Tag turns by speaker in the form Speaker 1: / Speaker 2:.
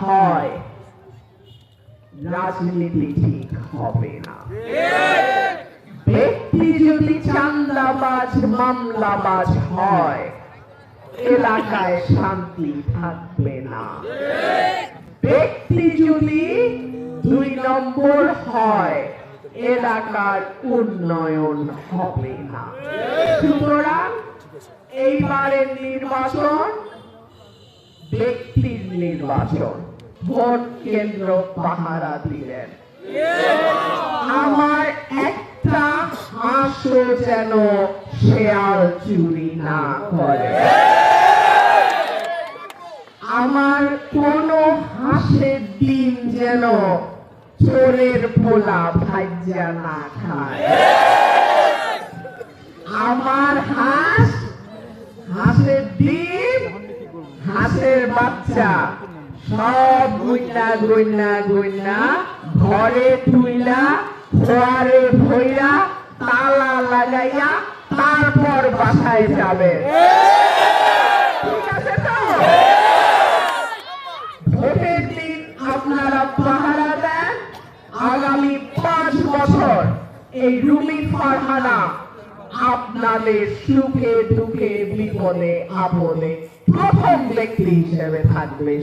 Speaker 1: হয় রাজনীতি ঠিক হবে না। ব্যক্তি যদি চান্দাবাজ মামলাবাজ হয় এলাকায় শান্তি থাকবে না। ব্যক্তি যদি 2 নম্বর হয় এলাকার উন্নয়ন হবে না। সুতরাং এইবারের নির্বাচন ব্যক্তির নির্বাচন। ভোট কেন্দ্র পাহারা দিলেন। আমার একটা হাঁসও যেন শেয়াল চুরি না করে, আমার কোন হাঁসের ডিম যেন চোরের পোলা ভাজ্যা না খায়। আমার হাঁসের ডিম হাঁসের বাচ্চা সব গুইনা গুইনা গুইনা ঘরে তুইলা ঘরে ভইরা তালা লাগাইয়া তারপর বাসায় যাবে। ঠিক আছে তো? ভোটের দিন আপনারা পাহারা দেন। আগামী 5 বছর এই রুমি ফারহানা আপনাদের সুখে দুঃখে বিপদে আপদে প্রথম ব্যক্তি হিসেবে থাকবে।